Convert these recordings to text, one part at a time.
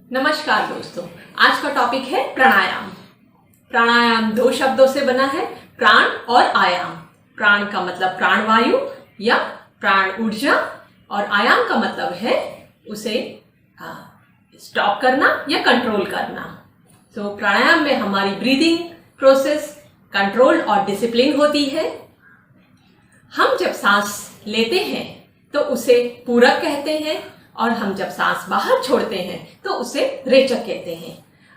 नमस्कार दोस्तों, आज का टॉपिक है प्राणायाम। प्राणायाम दो शब्दों से बना है, प्राण और आयाम। प्राण का मतलब प्राणवायु या प्राण ऊर्जा और आयाम का मतलब है उसे स्टॉप करना या कंट्रोल करना। तो प्राणायाम में हमारी ब्रीदिंग प्रोसेस कंट्रोल और डिसिप्लिन होती है। हम जब सांस लेते हैं तो उसे पूरक कहते हैं और हम जब सांस बाहर छोड़ते हैं तो उसे रेचक कहते हैं।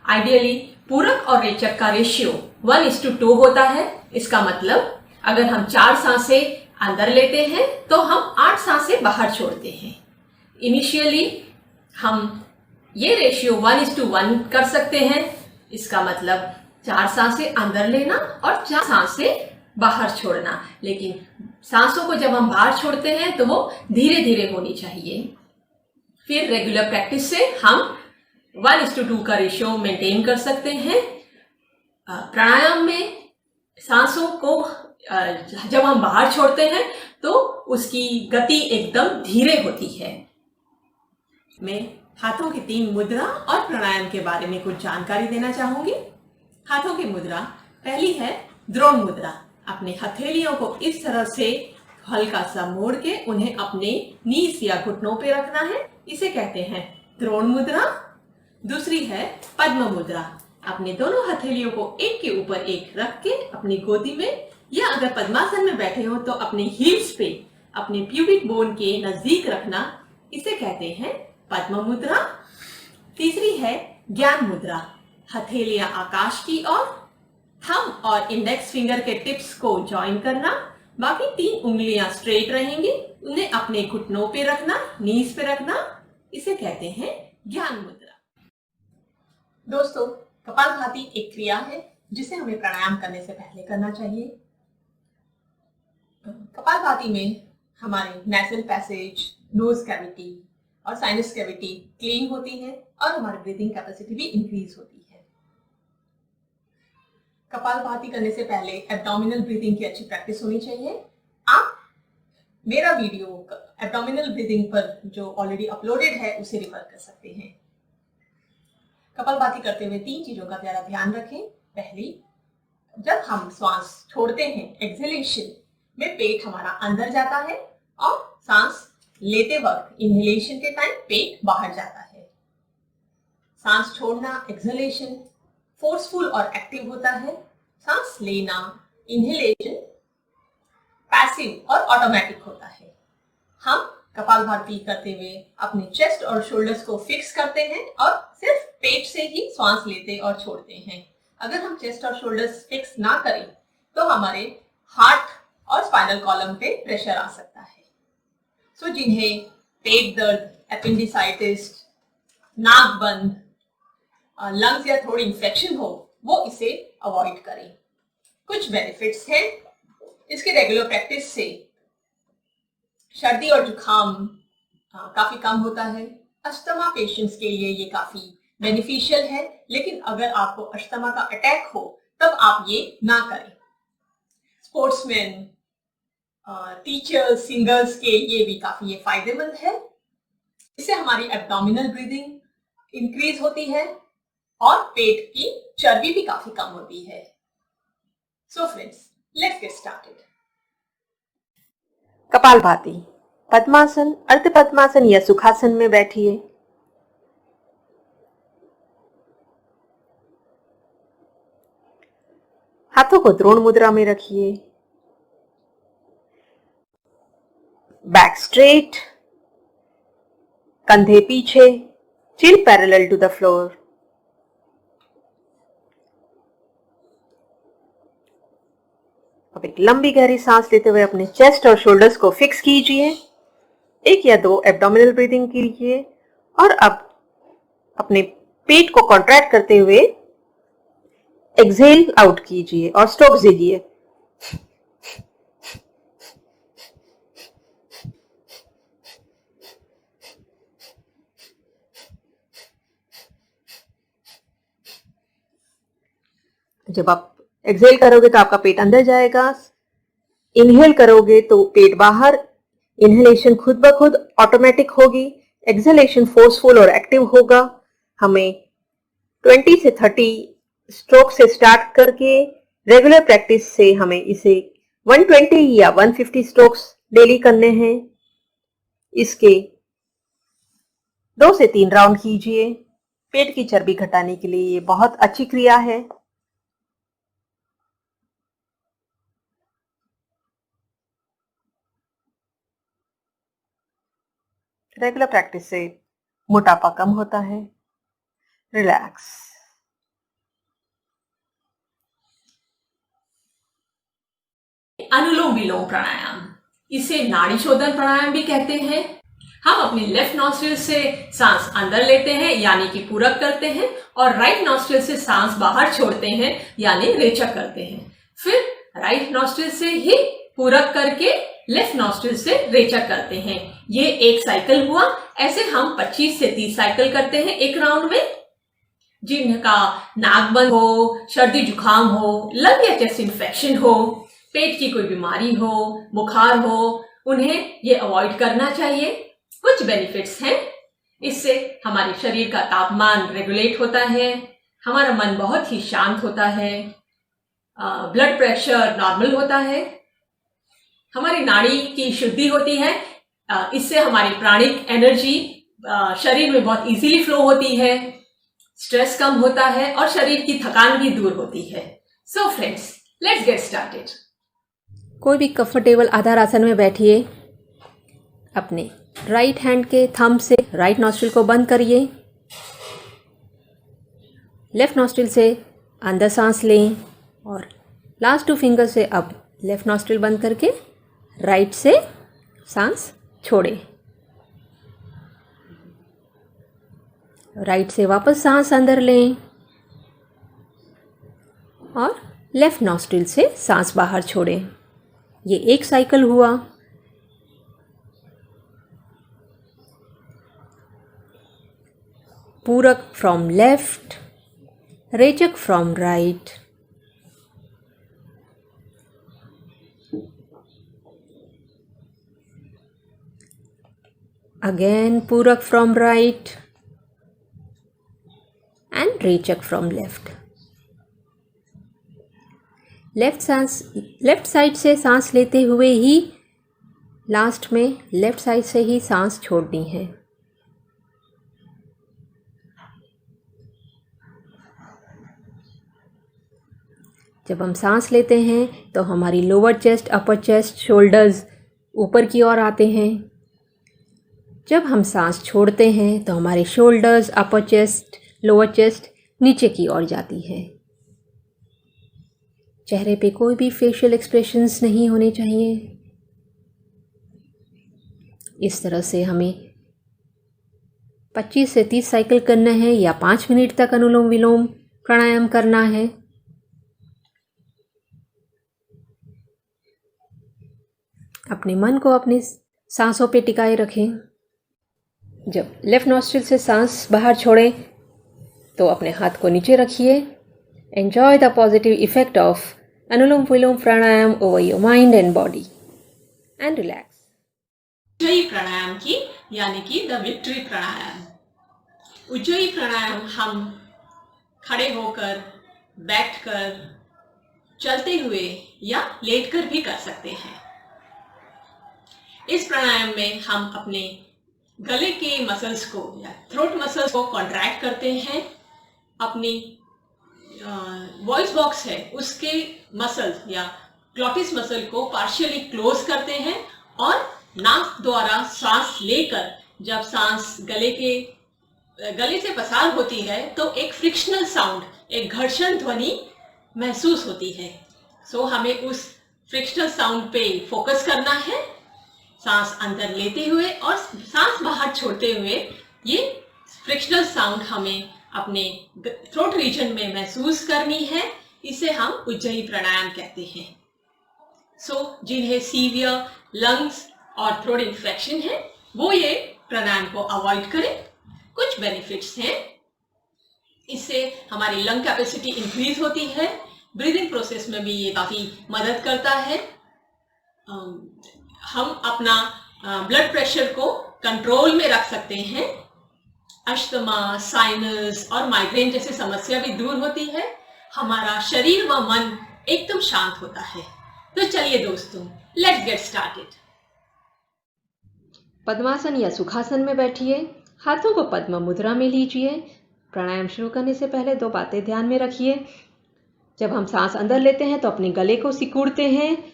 आइडियली पूरक और रेचक का रेशियो 1:2 होता है। इसका मतलब अगर हम 4 सांसें अंदर लेते हैं तो हम 8 सांसें बाहर छोड़ते हैं। इनिशियली हम ये रेशियो 1:1 कर सकते हैं। इसका मतलब 4 सांसें अंदर लेना और 4 सांसें बाहर छोड़ना, लेकिन सांसों को जब हम बाहर छोड़ते हैं तो वो धीरे धीरे होनी चाहिए। फिर रेगुलर प्रैक्टिस से हम 1:2 का रेशियो मेंटेन कर सकते हैं। प्राणायाम में सांसों को जब हम बाहर छोड़ते हैं तो उसकी गति एकदम धीरे होती है। मैं हाथों की 3 मुद्रा और प्राणायाम के बारे में कुछ जानकारी देना चाहूंगी। हाथों की मुद्रा, पहली है द्रोण मुद्रा। अपने हथेलियों को इस तरह से हल्का सा मोड़ के उन्हें अपने नीज या घुटनों पे रखना है, इसे कहते हैं द्रोण मुद्रा। दूसरी है पद्म मुद्रा। अपने दोनों हथेलियों को एक के ऊपर एक रख के अपनी गोदी में या अगर पद्मासन में बैठे हो तो अपने हील्स पे अपने प्यूबिक बोन के नजदीक रखना, इसे कहते हैं पद्म मुद्रा। तीसरी है ज्ञान मुद्रा। हथेलियां आकाश की ओर, थंब और इंडेक्स फिंगर के टिप्स को जॉइन करना, बाकी 3 उंगलियां स्ट्रेट रहेंगी, उन्हें अपने घुटनों पे रखना, नीज पे रखना, इसे कहते हैं ज्ञान मुद्रा। दोस्तों, कपालभाति एक क्रिया है जिसे हमें प्राणायाम करने से पहले करना चाहिए। कपालभाति में हमारे नेजल पैसेज, नोज कैविटी और साइनस कैविटी क्लीन होती है और हमारी ब्रीदिंग कैपेसिटी भी इंक्रीज होती है। कपालभाति करने से पहले एब्डोमिनल ब्रीदिंग की अच्छी प्रैक्टिस होनी चाहिए। आप मेरा वीडियो एब्डोमिनल ब्रीदिंग पर जो ऑलरेडी अपलोडेड है उसे रिफर कर सकते हैं। कपालभाति करते हुए 3 चीजों का जरा ध्यान रखें। पहली, जब हम श्वास छोड़ते हैं एक्सहेलेशन में पेट हमारा अंदर जाता है और सांस लेते वक्त इनहेलेशन के टाइम पेट बाहर जाता है। सांस छोड़ना एक्सहेलेशन फोर्सफुल और एक्टिव होता है। सांस लेना इनहेलेशन पैसिव और ऑटोमेटिक होता है। हम कपालभाति करते हुए अपने चेस्ट और शोल्डर्स को फिक्स करते हैं और सिर्फ पेट से ही सांस लेते और छोड़ते हैं। अगर हम चेस्ट और शोल्डर्स फिक्स ना करें तो हमारे हार्ट और स्पाइनल कॉलम पे प्रेशर आ सकता है। सो जिन्हें पेट दर्द, एपेंडिसाइटिस, नाक बंद, लंग्स या थोड़ी इन्फेक्शन हो, वो इसे अवॉइड करें। कुछ बेनिफिट्स हैं इसके रेगुलर प्रैक्टिस से। सर्दी और जुकाम काफी कम होता है। अस्थमा पेशेंट्स के लिए ये काफी बेनिफिशियल है, लेकिन अगर आपको अस्थमा का अटैक हो तब आप ये ना करें। स्पोर्ट्समैन, टीचर्स, सिंगर्स के लिए भी काफी ये फायदेमंद है। इससे हमारी एब्डोमिनल ब्रीदिंग इंक्रीज होती है और पेट की चर्बी भी काफी कम होती है। So friends, let's get started. Kapalbhati, Padmasana, Ardha Padmasana या सुखासन में बैठिए। हाथों को द्रोण मुद्रा में रखिए। बैक स्ट्रेट, कंधे पीछे, चिन पैरेलल टू द फ्लोर। अब एक लंबी गहरी सांस लेते हुए अपने चेस्ट और शोल्डर्स को फिक्स कीजिए। 1 या 2 एब्डोमिनल ब्रीदिंग कीजिए और अब अपने पेट को कॉन्ट्रैक्ट करते हुए एक्सहेल आउट कीजिए और स्ट्रोक्स दीजिए। जब आप एक्सहेल करोगे तो आपका पेट अंदर जाएगा, इनहेल करोगे तो पेट बाहर। इनहेलेशन खुद ब खुद ऑटोमेटिक होगी, एक्सहेलेशन फोर्सफुल और एक्टिव होगा। हमें 20 से 30 स्ट्रोक से स्टार्ट करके रेगुलर प्रैक्टिस से हमें इसे 120 या 150 स्ट्रोक्स डेली करने हैं। इसके 2 से 3 राउंड कीजिए। पेट की चर्बी घटाने के लिए ये बहुत अच्छी क्रिया है। रेगुलर प्रैक्टिस से मोटापा कम होता है। रिलैक्स। अनुलोम विलोम प्राणायाम, इसे नाड़ी शोधन प्राणायाम भी कहते हैं। हम अपनी लेफ्ट नॉस्ट्रिल से सांस अंदर लेते हैं यानी कि पूरक करते हैं और राइट नॉस्ट्रिल से सांस बाहर छोड़ते हैं यानी रेचक करते हैं। फिर राइट नॉस्ट्रिल से ही पूरक करके लेफ्ट नॉस्ट्रिल से रेचक करते हैं। ये एक साइकिल हुआ। ऐसे हम 25 से 30 साइकिल करते हैं एक राउंड में। जिनका नाक बंद हो, सर्दी जुकाम हो, लंग या चेस्ट इन्फेक्शन हो, पेट की कोई बीमारी हो, बुखार हो, उन्हें ये अवॉइड करना चाहिए। कुछ बेनिफिट्स हैं। इससे हमारे शरीर का तापमान रेगुलेट होता है, हमारा मन बहुत ही शांत होता है, ब्लड प्रेशर नॉर्मल होता है, हमारी नाड़ी की शुद्धि होती है। इससे हमारी प्राणिक एनर्जी शरीर में बहुत इजीली फ्लो होती है, स्ट्रेस कम होता है और शरीर की थकान भी दूर होती है। So friends, let's get started. कोई भी कंफर्टेबल आधार आसन में बैठिए। अपने राइट हैंड के थंब से राइट नॉस्ट्रिल को बंद करिए। लेफ्ट नॉस्ट्रिल से अंदर सांस लें और लास्ट 2 फिंगर से अब लेफ्ट नॉस्ट्रिल बंद करके राइट से सांस छोड़ें। राइट से वापस सांस अंदर लें और लेफ्ट नॉस्ट्रिल से सांस बाहर छोड़ें। ये एक साइकिल हुआ। Puraka from left, rechaka from right. Again puraka from right and rechaka from left। Left side से सांस लेते हुए ही लास्ट में लेफ्ट साइड से ही सांस छोड़नी है। जब हम सांस लेते हैं तो हमारी लोअर चेस्ट, अपर चेस्ट, शोल्डर्स ऊपर की ओर आते हैं। जब हम सांस छोड़ते हैं तो हमारे शोल्डर्स, अपर चेस्ट, लोअर चेस्ट नीचे की ओर जाती है। चेहरे पे कोई भी फेशियल एक्सप्रेशंस नहीं होने चाहिए। इस तरह से हमें 25 से 30 साइकिल करना है या 5 मिनट तक अनुलोम विलोम प्राणायाम करना है। अपने मन को अपनी सांसों पे टिकाए रखें। जब लेफ्ट नॉस्ट्रिल से सांस बाहर छोड़ें तो अपने हाथ को नीचे रखिए। Enjoy the positive effect of Anulom Vilom pranayama over your mind and body and relax. Ujjayi pranayama की यानी कि द विक्ट्री प्राणायाम। उज्जयी प्राणायाम हम खड़े होकर, बैठकर, चलते हुए या लेटकर भी कर सकते हैं। इस प्राणायाम में हम अपने गले के मसल्स को या थ्रोट मसल्स को कॉन्ट्रैक्ट करते हैं। अपनी वॉइस बॉक्स है उसके मसल्स या ग्लॉटिस मसल को पार्शियली क्लोज करते हैं और नाक द्वारा सांस लेकर जब सांस गले से पसार होती है तो एक फ्रिक्शनल साउंड, एक घर्षण ध्वनि महसूस होती है। सो हमें उस फ्रिक्शनल साउंड पे फोकस करना है। सांस अंदर लेते हुए और सांस बाहर छोड़ते हुए ये फ्रिक्शनल साउंड हमें अपने थ्रोट रीजन में महसूस करनी है। इसे हम उज्जयी प्राणायाम कहते हैं। सो जिन्हें सीवियर लंग्स और थ्रोट इन्फेक्शन है वो ये प्राणायाम को अवॉइड करें। कुछ बेनिफिट्स हैं। इससे हमारी लंग कैपेसिटी इंक्रीज होती है। ब्रीदिंग प्रोसेस में भी ये काफ़ी मदद करता है। हम अपना ब्लड प्रेशर को कंट्रोल में रख सकते हैं। अस्थमा, साइनस और माइग्रेन जैसी समस्या भी दूर होती है। हमारा शरीर व मन एकदम शांत होता है। तो चलिए दोस्तों, लेट्स गेट स्टार्टेड। पद्मासन या सुखासन में बैठिए, हाथों को पद्म मुद्रा में लीजिए। प्राणायाम शुरू करने से पहले 2 बातें ध्यान में रखिए। जब हम सांस अंदर लेते हैं तो अपने गले को सिकुड़ते हैं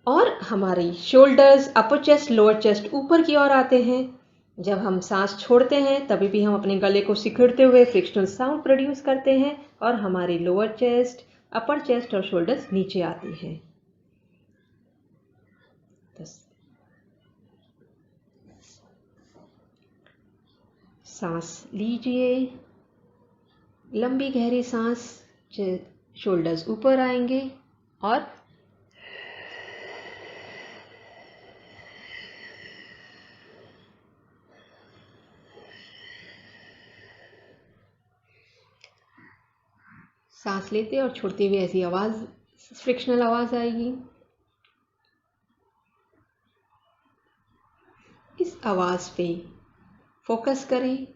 और हमारी शोल्डर्स, अपर चेस्ट, लोअर चेस्ट ऊपर की ओर आते हैं। जब हम सांस छोड़ते हैं तभी भी हम अपने गले को सिकुड़ते हुए फ्रिक्शनल साउंड प्रोड्यूस करते हैं और हमारी लोअर चेस्ट, अपर चेस्ट और शोल्डर्स नीचे आती हैं। सांस लीजिए, लंबी गहरी सांस, शोल्डर्स ऊपर आएंगे और सांस लेते और छोड़ते हुए ऐसी आवाज, फ्रिक्शनल आवाज आएगी। इस आवाज पे फोकस करें।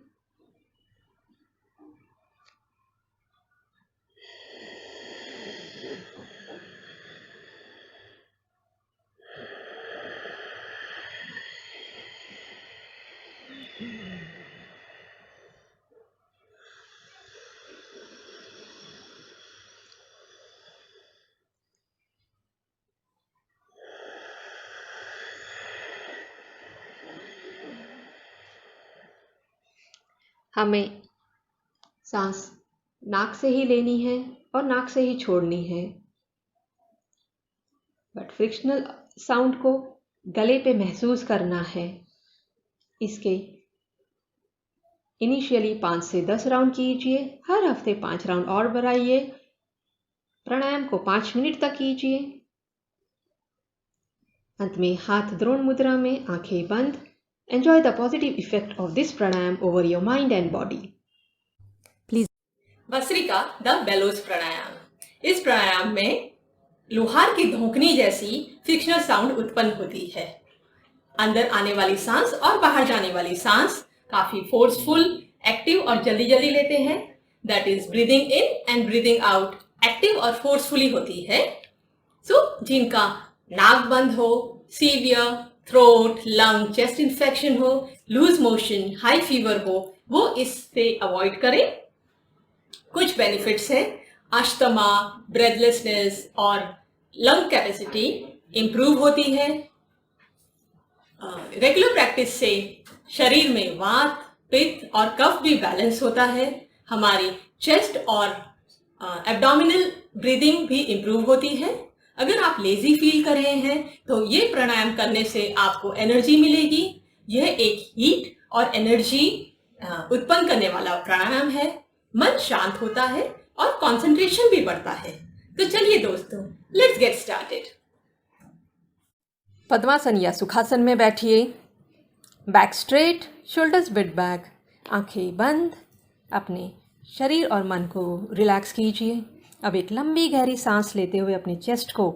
हमें सांस नाक से ही लेनी है और नाक से ही छोड़नी है, बट फ्रिक्शनल साउंड को गले पे महसूस करना है। इसके इनिशियली 5 से 10 राउंड कीजिए, हर हफ्ते 5 राउंड और बढ़ाइए। प्राणायाम को 5 मिनट तक कीजिए। अंत में हाथ द्रोण मुद्रा में, आंखें बंद। Enjoy the positive effect of this pranayam over your mind and body. Bhastrika the bellows pranayama. इस प्राणायाम में लोहार की धोखनी जैसी फ्रिक्शनल साउंड उत्पन्न होती है। अंदर आने वाली सांस और बाहर जाने वाली सांस काफी फोर्सफुल, एक्टिव और जल्दी जल्दी लेते हैं। That is breathing in and breathing out active और फोर्सफुली होती है। जिनका नाक बंद हो, severe throat, lung, chest infection हो, लूज मोशन, हाई फीवर हो, वो इससे अवॉइड करें। कुछ बेनिफिट्स हैं। अस्थमा, ब्रेथलेसनेस और लंग कैपेसिटी इंप्रूव होती है। रेगुलर प्रैक्टिस से शरीर में वात, पित्त और कफ भी बैलेंस होता है। हमारी चेस्ट और एब्डोमिनल ब्रीदिंग भी इंप्रूव होती है। अगर आप लेजी फील कर रहे हैं तो ये प्राणायाम करने से आपको एनर्जी मिलेगी। यह एक हीट और एनर्जी उत्पन्न करने वाला प्राणायाम है। मन शांत होता है और कंसंट्रेशन भी बढ़ता है। तो चलिए दोस्तों, लेट्स गेट स्टार्टेड। पद्मासन या सुखासन में बैठिए, back straight, shoulders bit back, आंखें बंद। अपने शरीर और मन को रिलैक्स कीजिए। अब एक लंबी गहरी सांस लेते हुए अपने चेस्ट को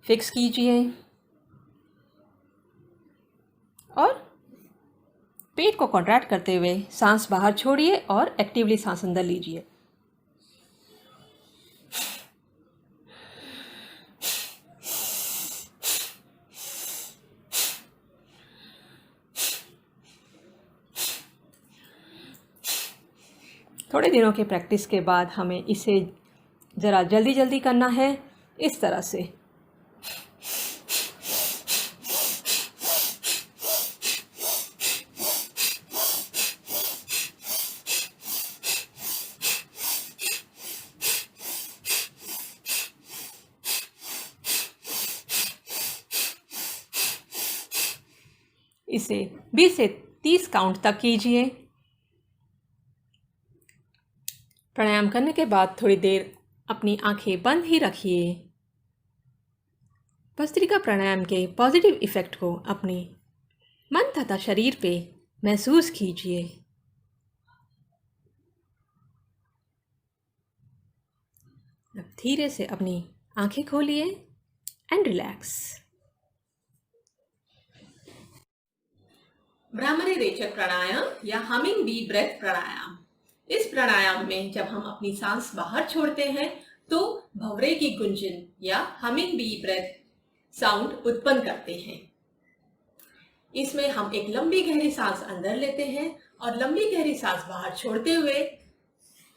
फिक्स कीजिए और पेट को कॉन्ट्रैक्ट करते हुए सांस बाहर छोड़िए और एक्टिवली सांस अंदर लीजिए। थोड़े दिनों के प्रैक्टिस के बाद हमें इसे ज़रा जल्दी जल्दी करना है, इस तरह से। इसे 20 से 30 काउंट तक कीजिए। प्राणायाम करने के बाद थोड़ी देर अपनी आंखें बंद ही रखिए। भस्त्रिका प्राणायाम के पॉजिटिव इफ़ेक्ट को अपने मन तथा शरीर पे महसूस कीजिए। अब धीरे से अपनी आंखें खोलिए एंड रिलैक्स। भ्रामरी रेचक प्राणायाम या हमिंग बी ब्रेथ प्राणायाम। इस प्राणायाम में जब हम अपनी सांस बाहर छोड़ते हैं तो भंवरे की गुंजन या हमिंग बी ब्रेथ साउंड उत्पन्न करते हैं। इसमें हम एक लंबी गहरी सांस अंदर लेते हैं और लंबी गहरी सांस बाहर छोड़ते हुए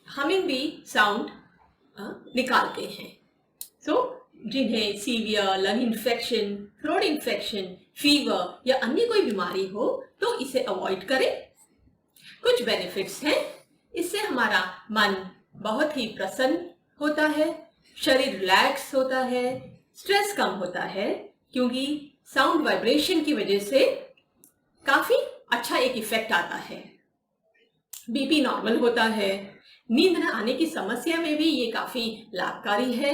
हमिंग बी साउंड निकालते हैं। जिन्हें severe lung infection, throat infection, fever या अन्य कोई बीमारी हो तो इसे अवॉइड करें। कुछ बेनिफिट्स हैं। इससे हमारा मन बहुत ही प्रसन्न होता है, शरीर रिलैक्स होता है, स्ट्रेस कम होता है, क्योंकि साउंड वाइब्रेशन की वजह से काफी अच्छा एक इफेक्ट आता है। बीपी नॉर्मल होता है। नींद न आने की समस्या में भी ये काफी लाभकारी है।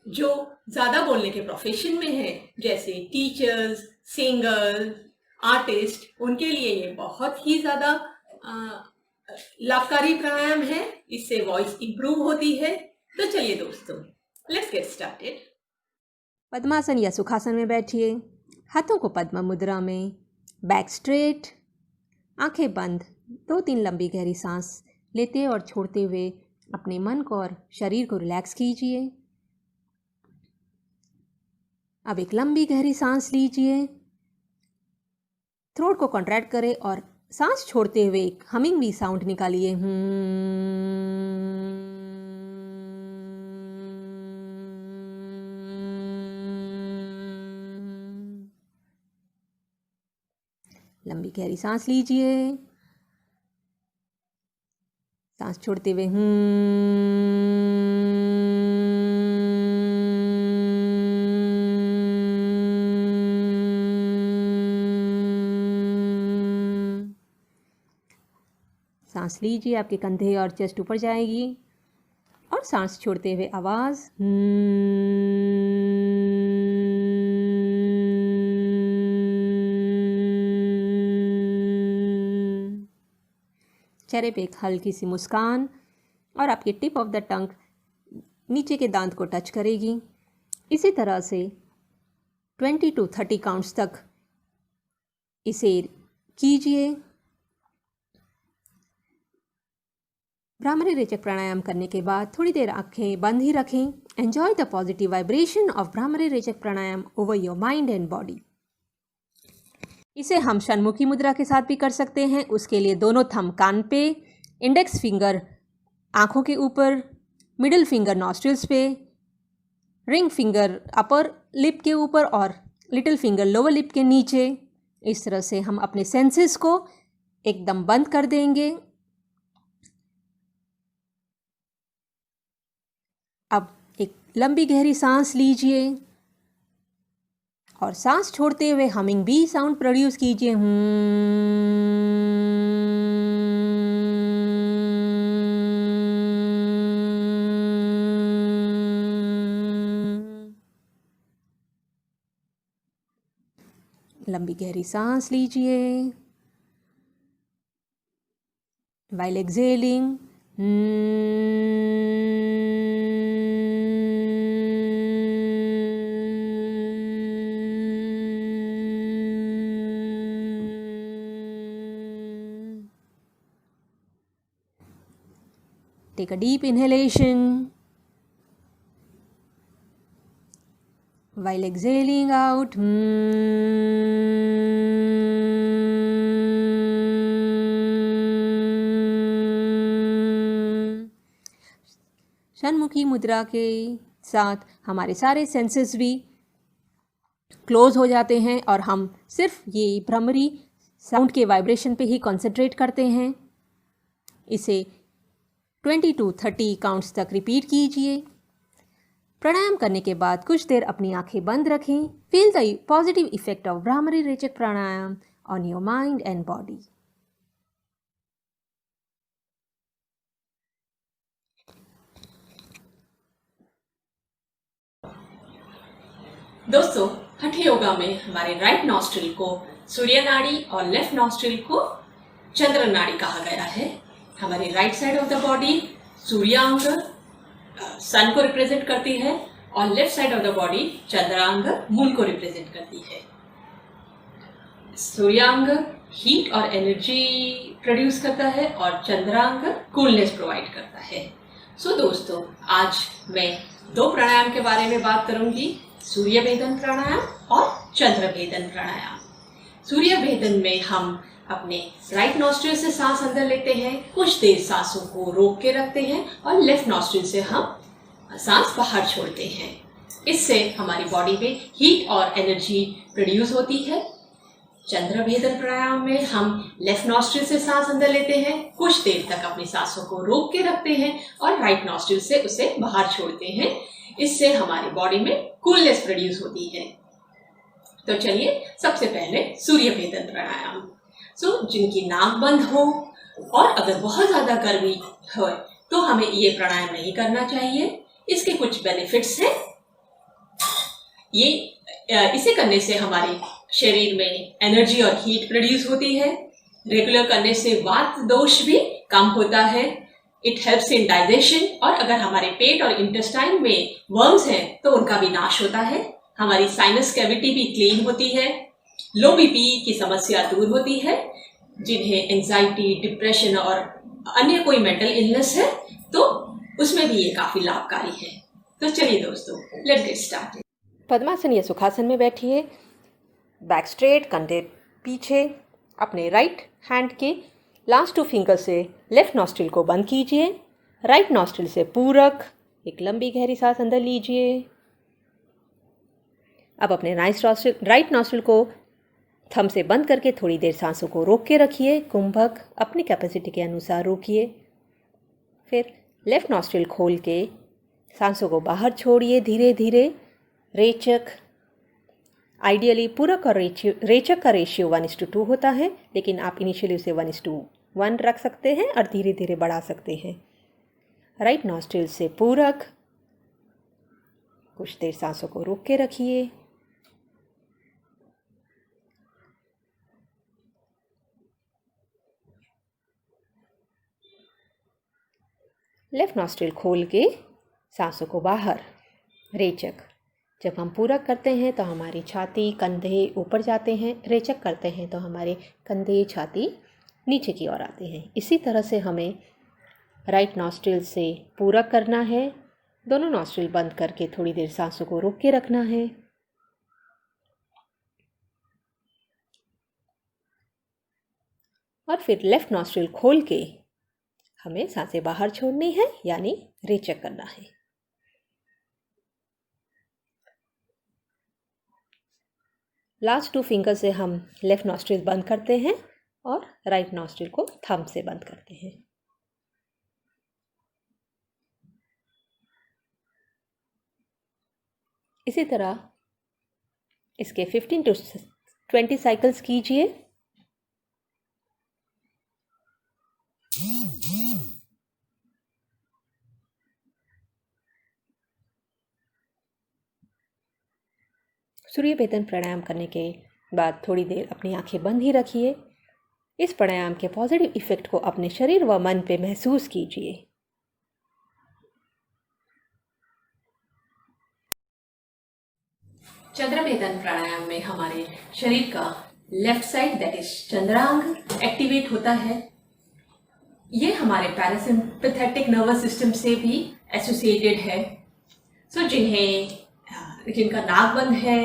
जो ज्यादा बोलने के प्रोफेशन में है, जैसे टीचर्स, सिंगर्स, आर्टिस्ट, उनके लिए ये बहुत ही ज्यादा लाभकारी प्राणायाम है। इससे वॉइस इंप्रूव होती है। तो चलिए दोस्तों, लेट्स गेट स्टार्टेड। पद्मासन या सुखासन में बैठिए, हाथों को पद्म मुद्रा में, बैक स्ट्रेट, आंखें बंद, 2-3 लंबी गहरी सांस लेते और छोड़ते हुए अपने मन को और शरीर को रिलैक्स कीजिए। अब एक लंबी गहरी सांस लीजिए, थ्रोट को कॉन्ट्रैक्ट करें और सांस छोड़ते हुए एक हमिंग बी साउंड निकालिए। लंबी गहरी सांस लीजिए, सांस छोड़ते हुए सांस लीजिए, आपके कंधे और चेस्ट ऊपर जाएगी और सांस छोड़ते हुए आवाज चेहरे पे एक हल्की सी मुस्कान और आपके टिप ऑफ द टंग नीचे के दांत को टच करेगी। इसी तरह से 20 to 30 काउंट्स तक इसे कीजिए। भ्रामरी रेचक प्राणायाम करने के बाद थोड़ी देर आंखें बंद ही रखें। Enjoy the positive vibration of Bhramari rechaka pranayama over your mind and body. इसे हम षण्मुखी मुद्रा के साथ भी कर सकते हैं। उसके लिए दोनों थंब कान पे, इंडेक्स फिंगर आंखों के ऊपर, मिडिल फिंगर नॉस्ट्रिल्स पे, रिंग फिंगर अपर लिप के ऊपर और लिटिल फिंगर लोअर लिप के नीचे। इस तरह से हम अपने सेंसेस को एकदम बंद कर देंगे। अब एक लंबी गहरी सांस लीजिए और सांस छोड़ते हुए हमिंग बी साउंड प्रोड्यूस कीजिए। लंबी गहरी सांस लीजिए। While exhaling, take a deep inhalation. While exhaling out, षण्मुखी मुद्रा के साथ हमारे सारे सेंसेस भी क्लोज हो जाते हैं और हम सिर्फ ये भ्रमरी साउंड के वाइब्रेशन पे ही कंसंट्रेट करते हैं। इसे 20 to 30 काउंट्स तक रिपीट कीजिए। प्राणायाम करने के बाद कुछ देर अपनी आंखें बंद रखें। Feel the positive effect of Bhramari rechaka pranayama on your mind and body. दोस्तों, हठ योगा में हमारे राइट नॉस्ट्रिल को सूर्य नाड़ी और लेफ्ट नॉस्ट्रिल को चंद्र नाड़ी कहा गया है। हमारी right side of the body Suryang sun को रिप्रेजेंट करती है और left side of the body Chandrang moon को रिप्रेजेंट करती है। सूर्यांग हीट और एनर्जी प्रोड्यूस करता है और चंद्रांग कूलनेस प्रोवाइड करता है। सो दोस्तों, आज मैं 2 प्राणायाम के बारे में बात करूंगी, सूर्य भेदन प्राणायाम और चंद्र भेदन प्राणायाम। सूर्य भेदन में हम अपने राइट नॉस्ट्रिल से सांस अंदर लेते हैं, कुछ देर सांसों को रोक के रखते हैं और लेफ्ट नॉस्ट्रिल से हम सांस बाहर छोड़ते हैं। इससे हमारी बॉडी में हीट और एनर्जी प्रोड्यूस होती है। चंद्र भेदन प्राणायाम में हम लेफ्ट नॉस्ट्रिल से सांस अंदर लेते हैं, कुछ देर तक अपनी सांसों को रोक के रखते हैं और राइट नॉस्ट्रिल से उसे बाहर छोड़ते हैं। इससे हमारी बॉडी में कूलनेस प्रोड्यूस होती है। तो चलिए, सबसे पहले सूर्य भेदन प्राणायाम। जिनकी नाक बंद हो और अगर बहुत ज्यादा गर्मी हो तो हमें ये प्राणायाम नहीं करना चाहिए। इसके कुछ बेनिफिट्स हैं। इसे करने से हमारे शरीर में एनर्जी और हीट प्रोड्यूस होती है। रेगुलर करने से वात दोष भी कम होता है। इट हेल्प्स इन डाइजेशन, और अगर हमारे पेट और इंटेस्टाइन में वर्म्स हैं तो उनका भी नाश होता है। हमारी साइनस कैविटी भी क्लीन होती है। लो बीपी की समस्या दूर होती है। जिन्हें एंजाइटी, डिप्रेशन और अन्य कोई मेंटल इलनेस है तो उसमें भी ये काफी लाभकारी है। तो चलिए दोस्तों, लेट्स गेट स्टार्टेड। पद्मासन या सुखासन में बैठिए, बैक स्ट्रेट, कंधे पीछे। अपने राइट हैंड के लास्ट 2 फिंगर से लेफ्ट नॉस्ट्रिल को बंद कीजिए। राइट नॉस्ट्रिल से पूरक एक लंबी गहरी सांस अंदर लीजिए। अब अपने राइट नॉस्ट्रिल को थंब से बंद करके थोड़ी देर सांसों को रोक के रखिए। कुंभक अपनी कैपेसिटी के अनुसार रोकिए। फिर लेफ्ट नॉस्ट्रिल खोल के सांसों को बाहर छोड़िए धीरे धीरे। रेचक, आइडियली पूरक और रेचक का रेशियो 1:2 होता है, लेकिन आप इनिशियली उसे 1:1 रख सकते हैं और धीरे धीरे बढ़ा सकते हैं। राइट नॉस्ट्रिल से पूरक कुछ देर सांसों को रोक के रखिए। लेफ्ट नॉस्ट्रिल खोल के सांसों को बाहर। रेचक, जब हम पूरक करते हैं तो हमारी छाती, कंधे ऊपर जाते हैं। रेचक करते हैं तो हमारे कंधे, छाती नीचे की ओर आते हैं। इसी तरह से हमें राइट नॉस्ट्रिल से पूरक करना है। दोनों नॉस्ट्रिल बंद करके थोड़ी देर सांसों को रोक के रखना है। और फिर लेफ्ट नॉस्ट्रिल खोल के हमें सांसें बाहर छोड़नी है, यानी रेचक करना है। लास्ट 2 फिंगर से हम लेफ्ट नॉस्ट्रिल बंद करते हैं और राइट नॉस्ट्रिल को थंब से बंद करते हैं। इसी तरह इसके 15 to 20 साइकिल्स कीजिए। सूर्य भेदन प्राणायाम करने के बाद थोड़ी देर अपनी आंखें बंद ही रखिए। इस प्राणायाम के पॉजिटिव इफेक्ट को अपने शरीर व मन पे महसूस कीजिए। चंद्र भेदन प्राणायाम में हमारे शरीर का left side, that is Chandrang, activate होता है। ये हमारे पैरासिम्पैथेटिक नर्वस सिस्टम से भी एसोसिएटेड है। जिनका नाक बंद है,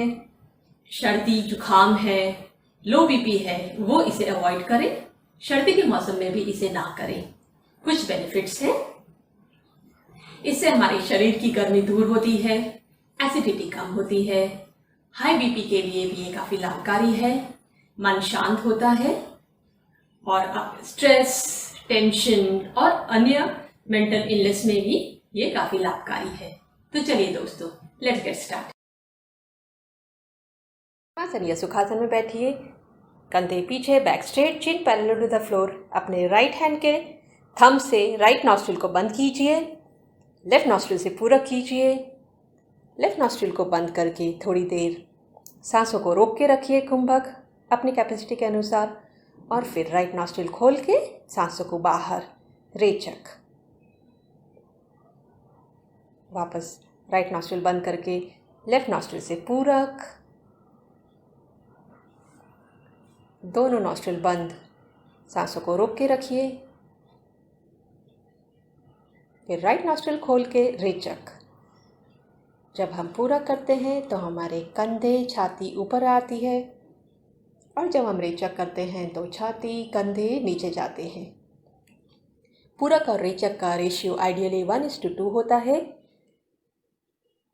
सर्दी जुकाम है, लो बीपी है, वो इसे अवॉइड करें। सर्दी के मौसम में भी इसे ना करें। कुछ बेनिफिट्स हैं। इससे हमारे शरीर की गर्मी दूर होती है, एसिडिटी कम होती है, हाई बीपी के लिए भी ये काफ़ी लाभकारी है, मन शांत होता है और स्ट्रेस, टेंशन और अन्य मेंटल इलनेस में भी ये काफ़ी लाभकारी है। तो चलिए दोस्तों, लेट्स गेट स्टार्ट। पद्मासन या सुखासन में बैठिए, कंधे पीछे, back straight, chin parallel to the floor. अपने राइट हैंड के थंब से राइट नॉस्ट्रिल को बंद कीजिए। लेफ्ट नॉस्ट्रिल से पूरक कीजिए। लेफ्ट नॉस्ट्रिल को बंद करके थोड़ी देर सांसों को रोक के रखिए, कुंभक अपनी कैपेसिटी के अनुसार। और फिर राइट नॉस्ट्रिल खोल के सांसों को बाहर, रेचक। वापस राइट नॉस्ट्रिल बंद करके लेफ्ट नॉस्ट्रिल से पूरक। दोनों नॉस्ट्रिल बंद, सांसों को रोक के रखिए। फिर राइट नॉस्ट्रिल खोल के रेचक। जब हम पूरक करते हैं तो हमारे कंधे छाती ऊपर आती है, और जब हम रेचक करते हैं तो छाती कंधे नीचे जाते हैं। पूरक और रेचक का रेशियो आइडियली 1:2 होता है।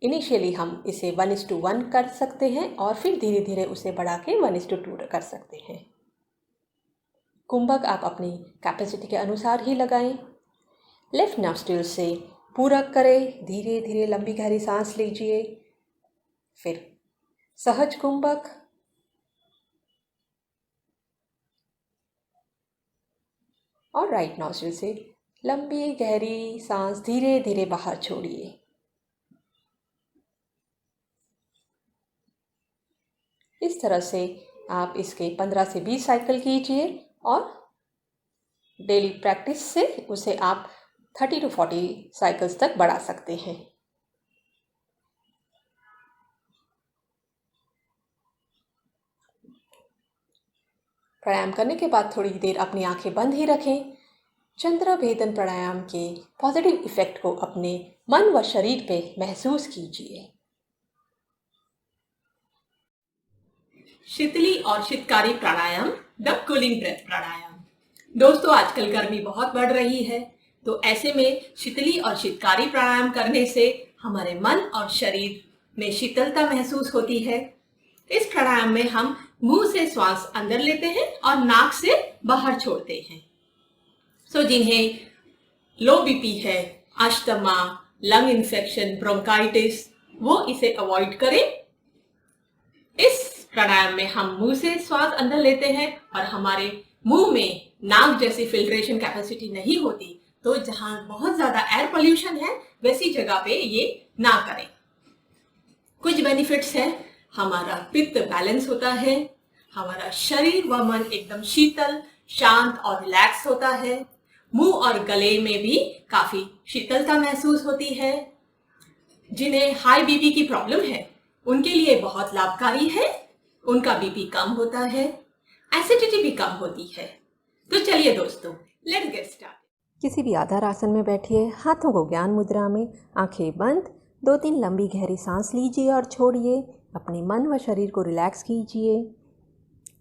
इनिशियली हम इसे 1:1 कर सकते हैं और फिर धीरे धीरे उसे बढ़ा के 1:2 कर सकते हैं। कुंभक आप अपनी कैपेसिटी के अनुसार ही लगाएं। लेफ्ट नॉस्ट्रिल से पूरक करें, धीरे धीरे लंबी गहरी सांस लीजिए। फिर सहज कुंभक, और राइट नॉस्ट्रिल से लंबी गहरी सांस धीरे धीरे बाहर छोड़िए। इस तरह से आप इसके 15 से 20 साइकिल कीजिए और डेली प्रैक्टिस से उसे आप 30 to 40 साइकिल्स तक बढ़ा सकते हैं। प्राणायाम करने के बाद थोड़ी देर अपनी आंखें बंद ही रखें। चंद्र भेदन प्राणायाम के पॉजिटिव इफेक्ट को अपने मन व शरीर पे महसूस कीजिए। शीतली और शीतकारी प्राणायाम, द कूलिंग ब्रेथ प्राणायाम। दोस्तों, आजकल गर्मी बहुत बढ़ रही है, तो ऐसे में शीतली और शीतकारी प्राणायाम करने से हमारे मन और शरीर में शीतलता महसूस होती है। इस प्राणायाम में हम मुंह से श्वास अंदर लेते हैं और नाक से बाहर छोड़ते हैं। जिन्हें लो बीपी है, अस्थमा, लंग इन्फेक्शन, ब्रोंकाइटिस, वो इसे अवॉइड करें। इस प्राणायाम में हम मुंह से श्वास अंदर लेते हैं और हमारे मुंह में नाक जैसी फिल्ट्रेशन कैपेसिटी नहीं होती, तो जहां बहुत ज्यादा एयर पोल्यूशन है वैसी जगह पे ये ना करें। कुछ बेनिफिट्स है, हमारा पित्त बैलेंस होता है, हमारा शरीर व मन एकदम शीतल, शांत और रिलैक्स होता है। मुंह और गले में भी काफी शीतलता महसूस होती है। जिन्हें हाई बीपी की प्रॉब्लम है उनके लिए बहुत लाभकारी है। उनका बीपी कम होता है, एसिडिटी भी कम होती है। तो चलिए दोस्तों, लेट्स गेट स्टार्ट। किसी भी आधार आसन में बैठिए, हाथों को ज्ञान मुद्रा में, आंखें बंद, 2-3 लंबी गहरी सांस लीजिए और छोड़िए। अपने मन व शरीर को रिलैक्स कीजिए।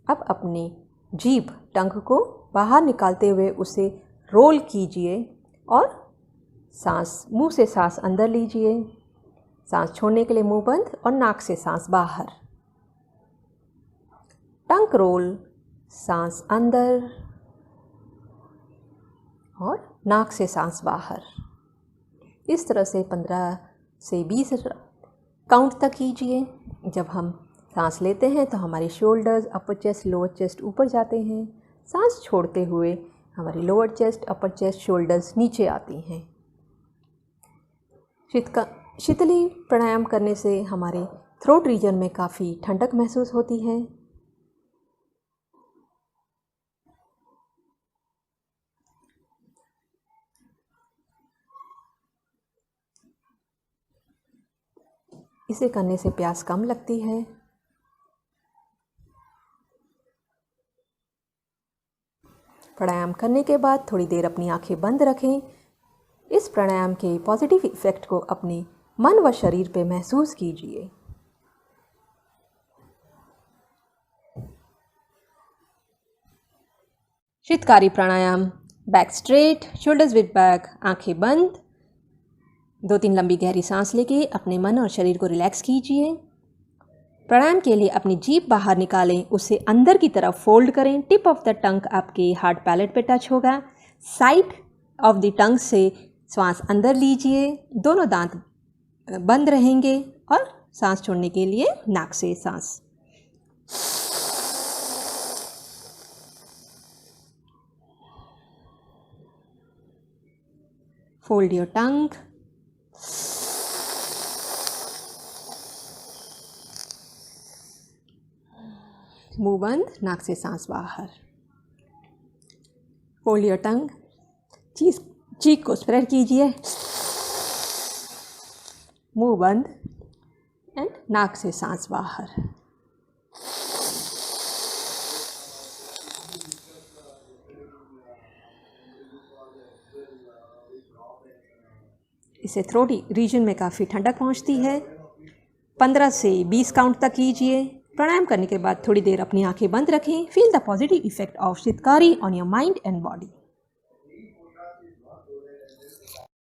अब अपनी जीभ, टंग को बाहर निकालते हुए उसे रोल कीजिए और मुंह से सांस अंदर लीजिए। सांस छोड़ने के लिए मुंह बंद और नाक से सांस बाहर। टंग रोल, सांस अंदर और नाक से सांस बाहर। इस तरह से 15 से 20 काउंट तक कीजिए। जब हम सांस लेते हैं तो हमारे शोल्डर्स, अपर चेस्ट, लोअर चेस्ट ऊपर जाते हैं। सांस छोड़ते हुए हमारी लोअर चेस्ट, अपर चेस्ट, शोल्डर्स नीचे आती हैं। शीतली प्राणायाम करने से हमारे थ्रोट रीजन में काफ़ी ठंडक महसूस होती है। इसे करने से प्यास कम लगती है। प्राणायाम करने के बाद थोड़ी देर अपनी आंखें बंद रखें। इस प्राणायाम के पॉजिटिव इफ़ेक्ट को अपने मन व शरीर पे महसूस कीजिए। Sheetkari pranayama, back straight, shoulders with back, आंखें बंद, 2-3 लंबी गहरी सांस लेके अपने मन और शरीर को रिलैक्स कीजिए। प्राणायाम के लिए अपनी जीभ बाहर निकालें, उसे अंदर की तरफ फोल्ड करें। टिप ऑफ द टंग आपके हार्ड पैलेट पे टच होगा। साइड ऑफ द टंग से श्वास अंदर लीजिए, दोनों दांत बंद रहेंगे और सांस छोड़ने के लिए नाक से सांस। Fold your tongue. मुंह बंद, नाक से सांस बाहर। फोल्ड योर टंग, चीक को स्प्रेड कीजिए। मुंह बंद एंड नाक से सांस बाहर। इससे थ्रोट रीजन में काफ़ी ठंडक पहुंचती है। 15 से 20 काउंट तक कीजिए। प्राणायाम करने के बाद थोड़ी देर अपनी आंखें बंद रखें। Feel the positive effect of Chitkari on your mind and body.